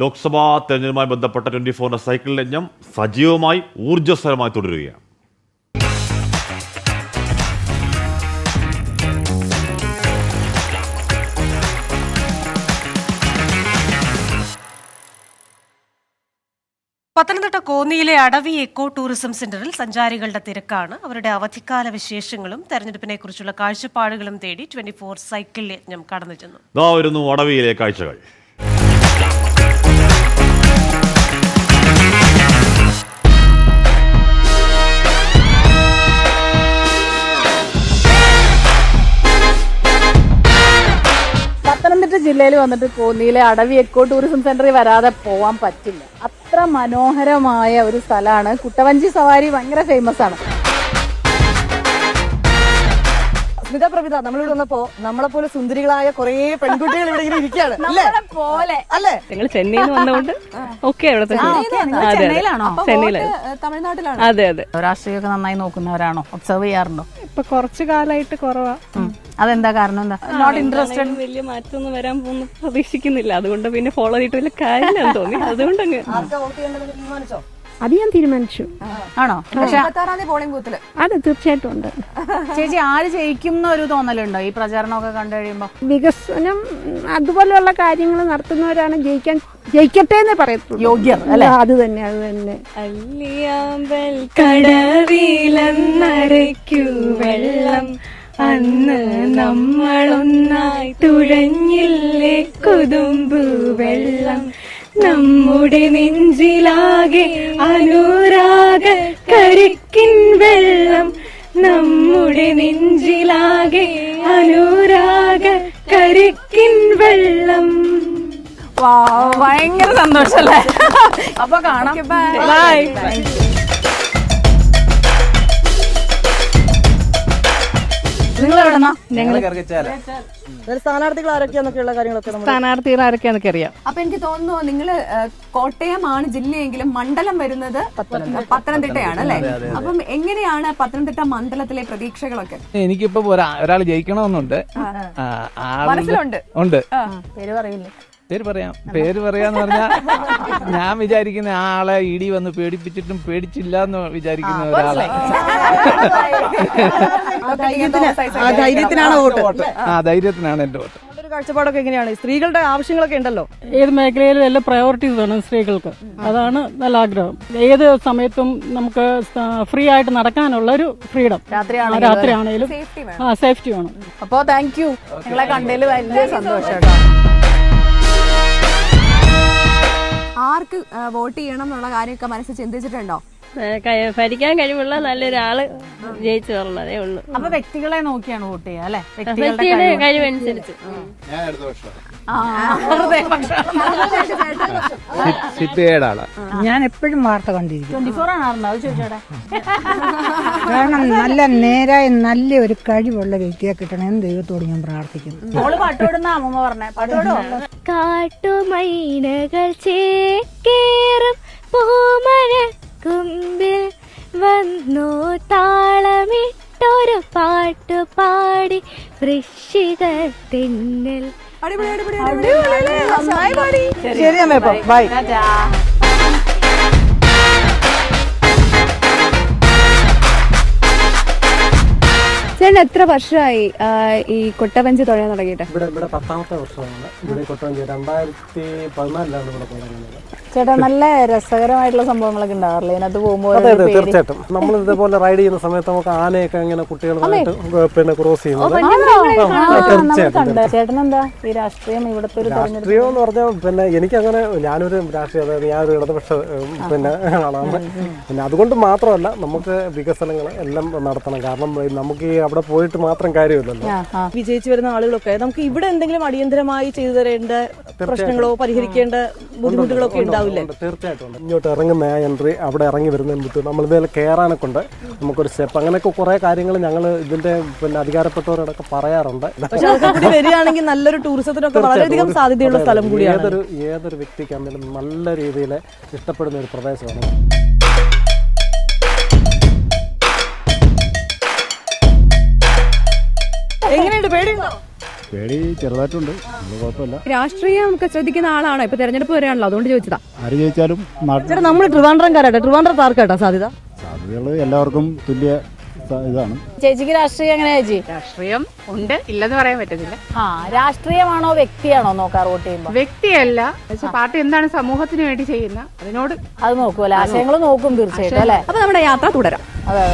ലോക്സഭാ തെരഞ്ഞെടുപ്പുമായി ബന്ധപ്പെട്ട 24 സൈക്കിൾ യജ്ഞം സജീവമായി ഊർജ്ജസ്വലമായി തുടരുകയാണ്. പത്തനംതിട്ട കോന്നിയിലെ അടവി എക്കോ ടൂറിസം സെന്ററിൽ സഞ്ചാരികളുടെ തിരക്കാണ്. അവരുടെ അവധിക്കാല വിശേഷങ്ങളും തെരഞ്ഞെടുപ്പിനെ കുറിച്ചുള്ള കാഴ്ചപ്പാടുകളും തേടി 24 സൈക്കിൾ യജ്ഞം കടന്നു ചെന്നു. ഇതാ വരുന്നു അടവിയിലെ കാഴ്ചകൾ. പത്തനംതിട്ട ജില്ലയിൽ വന്നിട്ട് കോന്നിയിലെ അടവി എക്കോ ടൂറിസം സെന്ററിൽ വരാതെ പോവാൻ പറ്റില്ല. അത്ര മനോഹരമായ ഒരു സ്ഥലമാണ്. കുട്ടവഞ്ചി സവാരി ഭയങ്കര ഫേമസ് ആണ്. സ്മിത പ്രവിത നമ്മളിവിടെ വന്നപ്പോ നമ്മളെപ്പോലെ സുന്ദരികളായ കുറെ പെൺകുട്ടികൾ ഇവിടെ ഇങ്ങനെ ഇരിക്കുകയാണ് അല്ലേ? ഞങ്ങൾ ചെന്നൈയിൽ നിന്ന് വന്നുകൊണ്ട് ചെന്നൈയിലാണോ? തമിഴ്നാട്ടിലാണ്. അതെ അതെ. രാഷ്ട്രീയമൊക്കെ നന്നായി നോക്കുന്നവരാണോ? ഒബ്സർവ് ചെയ്യാറുണ്ടോ? ഇപ്പൊ കുറച്ചു കാലമായിട്ട് കുറവാ. അതെന്താ കാരണം? എന്താ നോട്ട് ഇൻട്രസ്റ്റഡ്? വലിയ മാറ്റമൊന്നും വരാൻ പോകുന്നു പ്രതീക്ഷിക്കുന്നില്ല. അതുകൊണ്ട് പിന്നെ ഫോളോ ചെയ്തിട്ട് വലിയ കാര്യമില്ലെന്ന് തോന്നി. അതുകൊണ്ട് തീരുമാനിച്ചോ? അത് ഞാൻ തീരുമാനിച്ചു. ആണോ? പോളിംഗ് ബൂത്തില് അതെ, തീർച്ചയായിട്ടും ഉണ്ട്. ചേച്ചി, ആര് ജയിക്കും എന്നൊരു തോന്നലുണ്ടോ ഈ പ്രചാരണമൊക്കെ കണ്ടു കഴിയുമ്പോ? വികസനം അതുപോലെയുള്ള കാര്യങ്ങൾ നടത്തുന്നവരാണ് ജയിക്കട്ടെ എന്നേ പറയത്തുള്ളൂ. യോഗ്യർ അല്ലെ? അത് തന്നെ. അല്ലിയാമ്പൽ കടവിലന്നരയ്ക്കു വെള്ളം അന്ന് നമ്മളൊന്നായി തുഴഞ്ഞില്ലേ കുതുമ്പു വെള്ളം നമ്മുടെ നെഞ്ചിലാകെ അനുരാഗ കരിക്കിൻ വെള്ളം നമ്മുടെ നെഞ്ചിലാകെ അനുരാഗ കരിക്കിൻ വെള്ളം. ഭയങ്കര സന്തോഷല്ലേ? അപ്പൊ കാണാം. ബൈ. നിങ്ങൾ എവിടെന്നാ? സ്ഥാനാർത്ഥികൾ ആരൊക്കെയാന്നൊക്കെയുള്ള കാര്യങ്ങളൊക്കെ സ്ഥാനാർത്ഥികൾ ആരൊക്കെയാന്നൊക്കെ അറിയാം. അപ്പൊ എനിക്ക് തോന്നുന്നു നിങ്ങള് കോട്ടയമാണ് ജില്ലയെങ്കിലും മണ്ഡലം വരുന്നത് പത്തനംതിട്ടയാണ് അല്ലെ? അപ്പം എങ്ങനെയാണ് പത്തനംതിട്ട മണ്ഡലത്തിലെ പ്രതീക്ഷകളൊക്കെ? എനിക്കിപ്പോ ഒരാൾ ജയിക്കണമെന്നുണ്ട്. മനസ്സിലുണ്ട്. ഉണ്ട്. പേര് പറയില്ലേ? പേര് പറയാന്ന് പറഞ്ഞാൽ ഞാൻ വിചാരിക്കുന്ന ആ ആളെ ഇടി വന്ന് പേടിപ്പിച്ചിട്ടും പേടിച്ചില്ല എന്ന് വിചാരിക്കുന്ന ഒരാളെ. ധൈര്യത്തിനാണ് വോട്ട്. ആ ധൈര്യത്തിനാണ് എന്റെ വോട്ട്. കാഴ്ചപ്പാടൊക്കെ എങ്ങനെയാണ്? സ്ത്രീകളുടെ ആവശ്യങ്ങളൊക്കെ ഉണ്ടല്ലോ. ഏത് മേഖലയിലും എല്ലാ പ്രയോറിറ്റീസ് വേണം സ്ത്രീകൾക്ക്. അതാണ് നല്ല ആഗ്രഹം. ഏത് സമയത്തും നമുക്ക് ഫ്രീ ആയിട്ട് നടക്കാനുള്ള ഒരു ഫ്രീഡം. രാത്രിയാണേലും സേഫ്റ്റി വേണം. അപ്പോ താങ്ക് യു. നിങ്ങളെ കണ്ടതിൽ വലിയ സന്തോഷം കേട്ടോ. ആർക്ക് വോട്ട് ചെയ്യണം എന്നുള്ള കാര്യമൊക്കെ മനസ്സിൽ ചിന്തിച്ചിട്ടുണ്ടോ? ഭരിക്കാൻ കഴിവുള്ള നല്ലൊരാള് ജയിച്ചു വരണതേ ഉള്ളൂ. അപ്പൊ വ്യക്തികളെ നോക്കിയാണ് വോട്ട് ചെയ്യുക അല്ലെ? വ്യക്തിയുടെ കഴിവനുസരിച്ച്. ഞാൻ എപ്പോഴും വാർത്ത കണ്ടിരിക്കും. 24 ആണോ? അത് ചോദിച്ചോടെ. കാരണം നല്ല നേരായ നല്ല ഒരു കഴിവുള്ള വ്യക്തിയെ കിട്ടണമെന്ന് ദൈവത്തോട് ഞാൻ പ്രാർത്ഥിക്കുന്നു. പാട്ടോടുന്ന അമ്മ പറഞ്ഞേ. പാട്ടോടോ? കാട്ടുമൈനകൾ ചേക്കേറും പൂമര കുമ്പിൽ വന്നു താളമിട്ടൊരു പാട്ടു പാടി വൃശ്ചിക തെന്നൽ. ശരി അമ്മ, ബൈ. ചേട്ടൻ എത്ര വർഷമായി ഈ കൊട്ടവഞ്ചി തുഴയാൻ തുടങ്ങിയിട്ട്? ഇവിടെ 10ാമത്തെ വർഷമാണ്. ഇവിടെ കൊട്ടവഞ്ചി 2014 ഇവിടെ തുടങ്ങുന്നത്. ചേട്ടാ, നല്ല രസകരമായിട്ടുള്ള സംഭവങ്ങളൊക്കെ ഉണ്ടാവാറില്ലേ ഇതിനകത്ത് പോകുമ്പോൾ? അതെ, തീർച്ചയായിട്ടും. നമ്മൾ ഇതേപോലെ റൈഡ് ചെയ്യുന്ന സമയത്ത് നമുക്ക് ആനയൊക്കെ ഇങ്ങനെ കുട്ടികളുമായിട്ട് പിന്നെ ക്രോസ് ചെയ്യുന്നത്. ചേട്ടനെന്താ ഈ രാഷ്ട്രീയം ഇവിടുത്തെ ഒരു രാഷ്ട്രീയം എന്ന് പറഞ്ഞാൽ പിന്നെ എനിക്കങ്ങനെ ഞാനൊരു ഞാനൊരു ഇടതുപക്ഷ പിന്നെ ആളാണ്. പിന്നെ അതുകൊണ്ട് മാത്രമല്ല നമുക്ക് വികസനങ്ങൾ എല്ലാം നടത്തണം. കാരണം നമുക്ക് ഈ അവിടെ പോയിട്ട് മാത്രം കാര്യമില്ലല്ലോ. വിജയിച്ചു വരുന്ന ആളുകളൊക്കെ നമുക്ക് ഇവിടെ എന്തെങ്കിലും അടിയന്തരമായി ചെയ്തു തരേണ്ട പ്രശ്നങ്ങളോ പരിഹരിക്കേണ്ട ബുദ്ധിമുട്ടുകളോ ഒക്കെ ഉണ്ടാവില്ലേ? തീർച്ചയായിട്ടും. ഇങ്ങോട്ട് ഇറങ്ങുന്ന എൻട്രി അവിടെ ഇറങ്ങി വരുന്നതിന് മുമ്പ് നമ്മൾ ഇതേപോലെ കയറാനൊക്കെ ഉണ്ട്. നമുക്കൊരു സ്റ്റെപ്പ് അങ്ങനെയൊക്കെ കുറെ കാര്യങ്ങൾ ഞങ്ങൾ ഇതിന്റെ പിന്നെ അധികാരപ്പെട്ടവരോടൊക്കെ പറയാറുണ്ട്. പക്ഷെ അതൊക്കെ കൂടി വരികയാണെങ്കിൽ നല്ലൊരു ടൂറിസത്തിനൊക്കെ വളരെയധികം സാധ്യതയുള്ള സ്ഥലം കൂടിയാണ്. ഏതൊരു വ്യക്തിക്കാണെങ്കിലും നല്ല രീതിയിൽ ഇഷ്ടപ്പെടുന്ന ഒരു പ്രദേശമാണ്. എങ്ങനെയുണ്ട്? പേടിയുണ്ടോ? പേടി ചെറുതായിട്ടുണ്ട്, കുഴപ്പമില്ല. രാഷ്ട്രീയം ഒക്കെ ശ്രദ്ധിക്കുന്ന ആളാണോ? ഇപ്പൊ തെരഞ്ഞെടുപ്പ് വരെയാണല്ലോ, അതുകൊണ്ട് ചോദിച്ചതാ. ആര് ജയിച്ചാലും ചേട്ടാ നമ്മൾ ട്രിവാൻഡ്രംകാരാട്ടെ, ട്രിവാൻഡ്രത്ത് ആർക്കാട്ടാ സാധ്യത? സാധ്യതകൾ എല്ലാവർക്കും തുല്യ ഇതാണ്. ചേച്ചിക്ക് രാഷ്ട്രീയം എങ്ങനെയാ ചേച്ചി? രാഷ്ട്രീയം ഉണ്ട്, ഇല്ലെന്ന് പറയാൻ പറ്റത്തില്ല. രാഷ്ട്രീയമാണോ വ്യക്തിയാണോ നോക്കാറ് വോട്ട് ചെയ്യുമ്പോൾ? വ്യക്തിയല്ല, പക്ഷെ പാർട്ടി എന്താണ് സമൂഹത്തിന് വേണ്ടി ചെയ്യുന്ന അതിനോട് അത് നോക്കുമല്ലോ, ആശയങ്ങൾ നോക്കും തീർച്ചയായിട്ടും അല്ലേ. അപ്പൊ നമ്മുടെ യാത്ര തുടരാം. അതെ.